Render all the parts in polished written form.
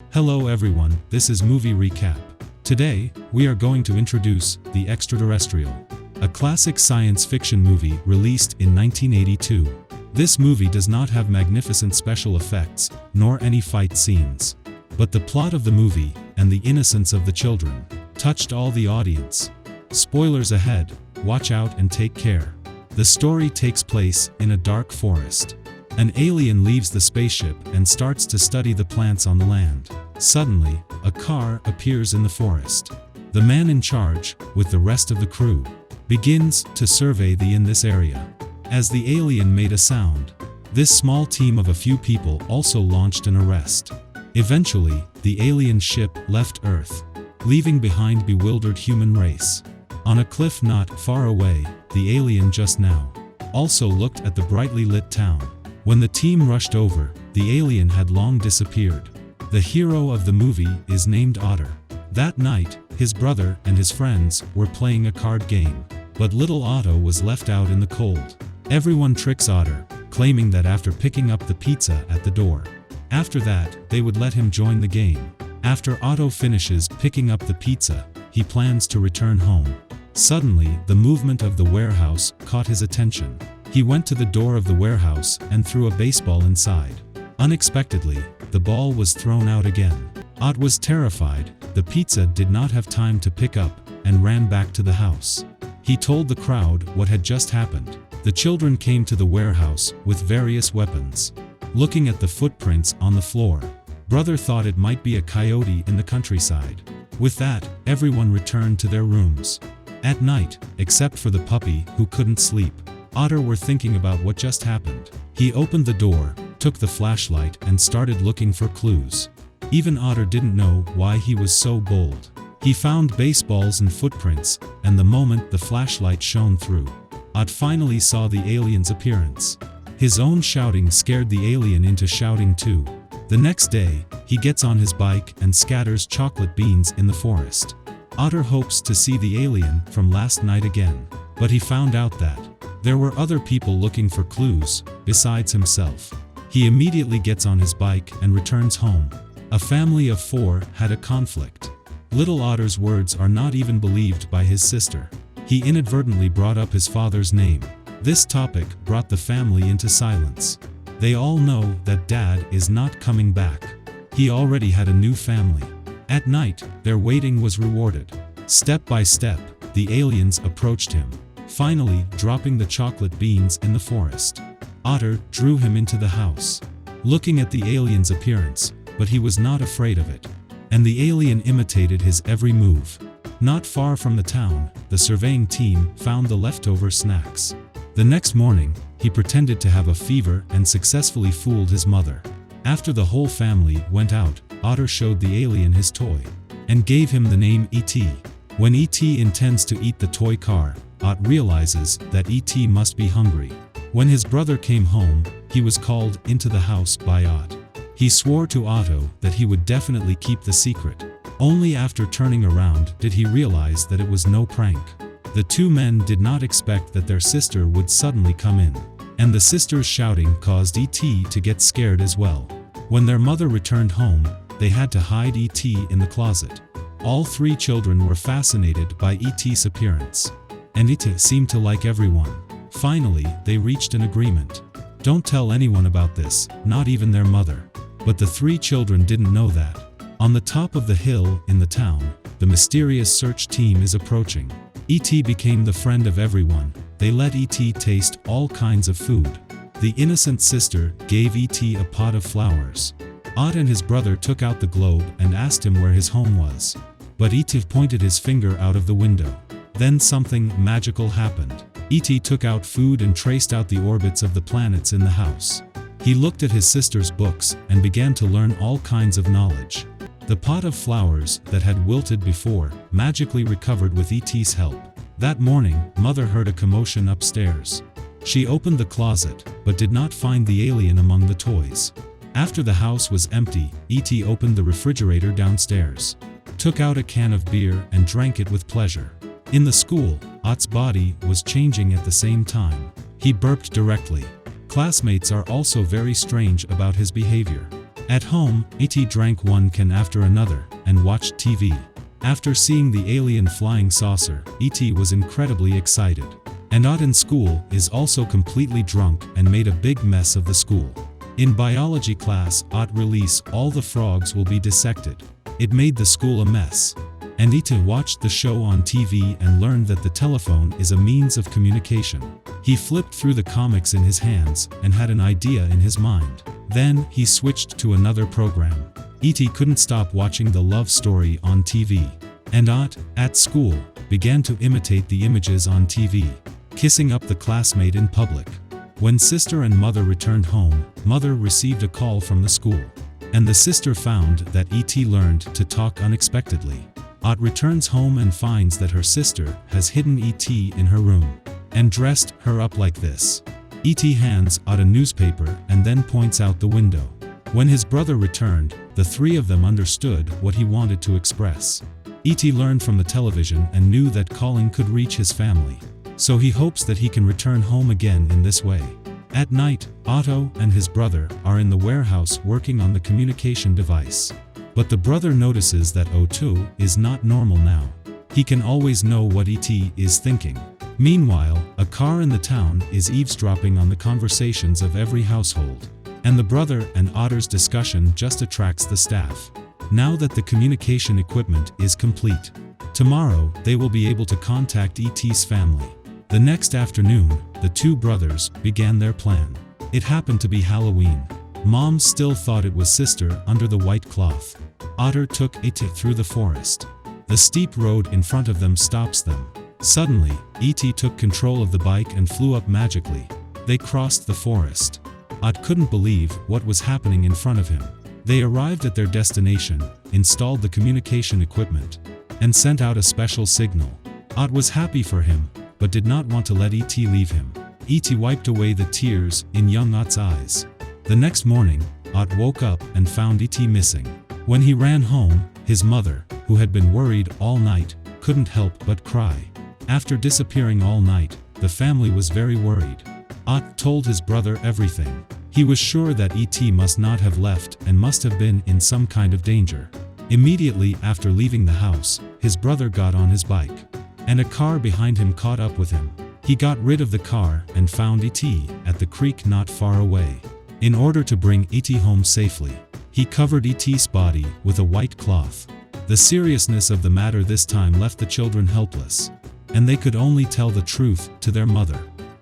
Hello everyone, this is Movie Recap. Today, we are going to introduce The Extraterrestrial, a classic science fiction movie released in 1982. This movie does not have magnificent special effects, nor any fight scenes. But the plot of the movie, and the innocence of the children, touched all the audience. Spoilers ahead, watch out and take care. The story takes place in a dark forest. An alien leaves the spaceship and starts to study the plants on the land. Suddenly, a car appears in the forest. The man in charge, with the rest of the crew, begins to survey this area. As the alien made a sound, this small team of a few people also launched an arrest. Eventually, the alien ship left Earth, leaving behind bewildered human race. On a cliff not far away, the alien just now also looked at the brightly lit town. When the team rushed over, the alien had long disappeared. The hero of the movie is named Otter. That night, his brother and his friends were playing a card game, but little Otto was left out in the cold. Everyone tricks Otter, claiming that after picking up the pizza at the door, after that, they would let him join the game. After Otto finishes picking up the pizza, he plans to return home. Suddenly, the movement of the warehouse caught his attention. He went to the door of the warehouse and threw a baseball inside. Unexpectedly, the ball was thrown out again. Ott was terrified. The pizza did not have time to pick up and ran back to the house. He told the crowd what had just happened. The children came to the warehouse with various weapons. Looking at the footprints on the floor, brother thought it might be a coyote in the countryside. With that, everyone returned to their rooms. At night, except for the puppy who couldn't sleep, Otter were thinking about what just happened. He opened the door, took the flashlight and started looking for clues. Even Otter didn't know why he was so bold. He found baseballs and footprints, and the moment the flashlight shone through, Ott finally saw the alien's appearance. His own shouting scared the alien into shouting too. The next day, he gets on his bike and scatters chocolate beans in the forest. Otter hopes to see the alien from last night again, but he found out that there were other people looking for clues, besides himself. He immediately gets on his bike and returns home. A family of 4 had a conflict. Little Otter's words are not even believed by his sister. He inadvertently brought up his father's name. This topic brought the family into silence. They all know that Dad is not coming back. He already had a new family. At night, their waiting was rewarded. Step by step, the aliens approached him, finally dropping the chocolate beans in the forest. Otter drew him into the house, looking at the alien's appearance, but he was not afraid of it. And the alien imitated his every move. Not far from the town, the surveying team found the leftover snacks. The next morning, he pretended to have a fever and successfully fooled his mother. After the whole family went out, Otter showed the alien his toy, and gave him the name E.T. When E.T. intends to eat the toy car, Ott realizes that E.T. must be hungry. When his brother came home, he was called into the house by Ott. He swore to Otto that he would definitely keep the secret. Only after turning around did he realize that it was no prank. The two men did not expect that their sister would suddenly come in, and the sister's shouting caused E.T. to get scared as well. When their mother returned home, they had to hide E.T. in the closet. All 3 children were fascinated by E.T.'s appearance, and E.T. seemed to like everyone. Finally, they reached an agreement. Don't tell anyone about this, not even their mother. But the 3 children didn't know that. On the top of the hill in the town, the mysterious search team is approaching. E.T. became the friend of everyone. They let E.T. taste all kinds of food. The innocent sister gave E.T. a pot of flowers. Ott and his brother took out the globe and asked him where his home was. But E.T. pointed his finger out of the window. Then something magical happened. E.T. took out food and traced out the orbits of the planets in the house. He looked at his sister's books and began to learn all kinds of knowledge. The pot of flowers that had wilted before magically recovered with E.T.'s help. That morning, Mother heard a commotion upstairs. She opened the closet, but did not find the alien among the toys. After the house was empty, E.T. opened the refrigerator downstairs, took out a can of beer and drank it with pleasure. In the school, Ott's body was changing at the same time. He burped directly. Classmates are also very strange about his behavior. At home, E.T. drank one can after another and watched TV. After seeing the alien flying saucer, E.T. was incredibly excited. And Ott in school is also completely drunk and made a big mess of the school. In biology class, Ott release all the frogs will be dissected. It made the school a mess. And E.T. watched the show on TV and learned that the telephone is a means of communication. He flipped through the comics in his hands and had an idea in his mind. Then, he switched to another program. E.T. couldn't stop watching the love story on TV. And Ott, at school, began to imitate the images on TV, kissing up the classmate in public. When sister and mother returned home, mother received a call from the school. And the sister found that E.T. learned to talk unexpectedly. Ott returns home and finds that her sister has hidden E.T. in her room and dressed her up like this. E.T. hands Ott a newspaper and then points out the window. When his brother returned, the three of them understood what he wanted to express. E.T. learned from the television and knew that calling could reach his family. So he hopes that he can return home again in this way. At night, Otto and his brother are in the warehouse working on the communication device. But the brother notices that O2 is not normal now. He can always know what E.T. is thinking. Meanwhile, a car in the town is eavesdropping on the conversations of every household. And the brother and Otter's discussion just attracts the staff. Now that the communication equipment is complete, tomorrow they will be able to contact E.T.'s family. The next afternoon, the two brothers began their plan. It happened to be Halloween. Mom still thought it was sister under the white cloth. Otter took E.T. through the forest. The steep road in front of them stops them. Suddenly, E.T. took control of the bike and flew up magically. They crossed the forest. Ott couldn't believe what was happening in front of him. They arrived at their destination, installed the communication equipment, and sent out a special signal. Ott was happy for him, but did not want to let E.T. leave him. E.T. wiped away the tears in young Ott's eyes. The next morning, Ott woke up and found E.T. missing. When he ran home, his mother, who had been worried all night, couldn't help but cry. After disappearing all night, the family was very worried. Ott told his brother everything. He was sure that E.T. must not have left and must have been in some kind of danger. Immediately after leaving the house, his brother got on his bike. And a car behind him caught up with him. He got rid of the car and found E.T. at the creek not far away. In order to bring E.T. home safely, he covered E.T.'s body with a white cloth. The seriousness of the matter this time left the children helpless, and they could only tell the truth to their mother.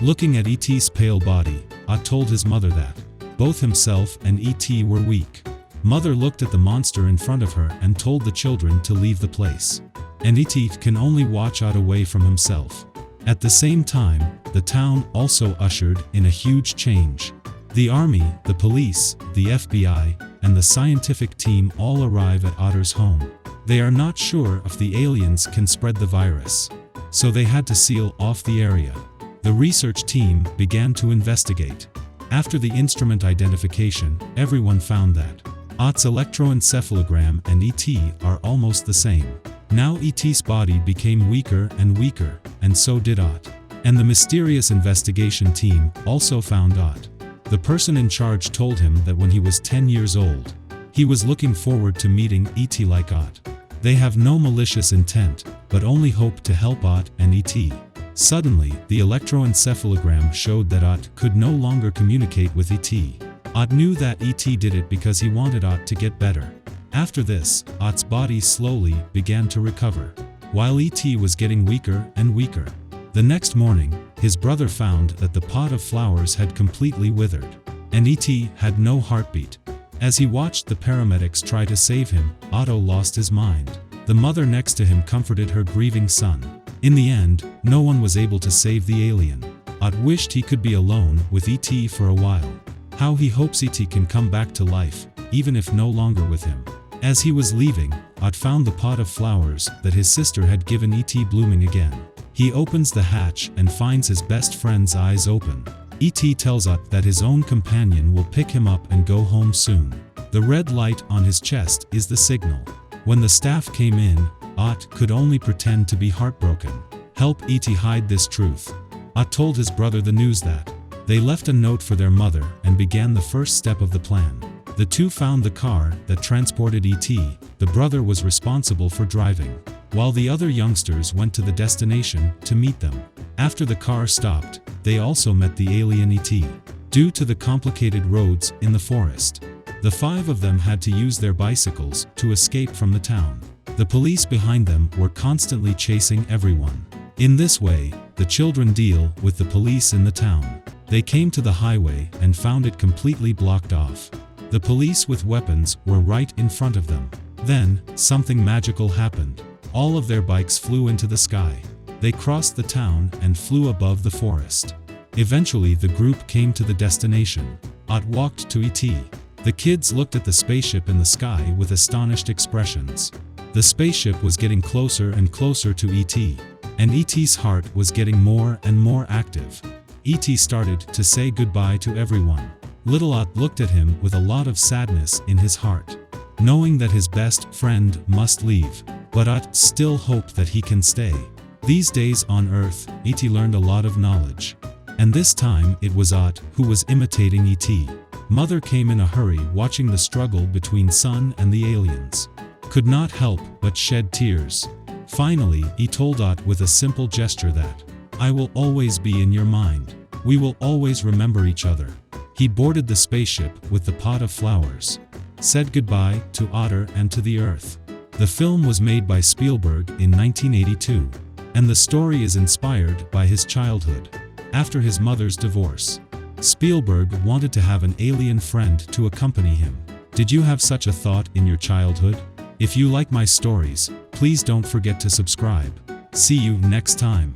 Looking at E.T.'s pale body, Ott told his mother that both himself and E.T. were weak. Mother looked at the monster in front of her and told the children to leave the place. And E.T. can only watch Ott away from himself. At the same time, the town also ushered in a huge change. The army, the police, the FBI, and the scientific team all arrive at Otter's home. They are not sure if the aliens can spread the virus, so they had to seal off the area. The research team began to investigate. After the instrument identification, everyone found that Ott's electroencephalogram and E.T. are almost the same. Now E.T.'s body became weaker, and so did Ott. And the mysterious investigation team also found Ott. The person in charge told him that when he was 10 years old, he was looking forward to meeting E.T. like Ott. They have no malicious intent, but only hope to help Ott and E.T. Suddenly, the electroencephalogram showed that Ott could no longer communicate with E.T. Ott knew that E.T. did it because he wanted Ott to get better. After this, Ott's body slowly began to recover, while E.T. was getting weaker and weaker. The next morning, his brother found that the pot of flowers had completely withered, and E.T. had no heartbeat. As he watched the paramedics try to save him, Otto lost his mind. The mother next to him comforted her grieving son. In the end, no one was able to save the alien. Ott wished he could be alone with E.T. for a while. How he hopes E.T. can come back to life, even if no longer with him. As he was leaving, Ott found the pot of flowers that his sister had given E.T. blooming again. He opens the hatch and finds his best friend's eyes open. E.T. tells Ott that his own companion will pick him up and go home soon. The red light on his chest is the signal. When the staff came in, Ott could only pretend to be heartbroken. Help E.T. hide this truth. Ott told his brother the news that they left a note for their mother and began the first step of the plan. The two found the car that transported E.T. The brother was responsible for driving, while the other youngsters went to the destination to meet them. After the car stopped, they also met the alien E.T. Due to the complicated roads in the forest, the five of them had to use their bicycles to escape from the town. The police behind them were constantly chasing everyone. In this way, the children deal with the police in the town. They came to the highway and found it completely blocked off. The police with weapons were right in front of them. Then, something magical happened. All of their bikes flew into the sky. They crossed the town and flew above the forest. Eventually the group came to the destination. Ott walked to E.T. The kids looked at the spaceship in the sky with astonished expressions. The spaceship was getting closer and closer to E.T., and E.T.'s heart was getting more and more active. E.T. started to say goodbye to everyone. Little Ott looked at him with a lot of sadness in his heart, knowing that his best friend must leave. But Ott still hoped that he can stay. These days on Earth, E.T. learned a lot of knowledge. And this time it was Ott who was imitating E.T. Mother came in a hurry watching the struggle between son and the aliens. Could not help but shed tears. Finally, he told Ott with a simple gesture that, "I will always be in your mind. We will always remember each other." He boarded the spaceship with the pot of flowers, said goodbye to Otter and to the Earth. The film was made by Spielberg in 1982, and the story is inspired by his childhood. After his mother's divorce, Spielberg wanted to have an alien friend to accompany him. Did you have such a thought in your childhood? If you like my stories, please don't forget to subscribe. See you next time.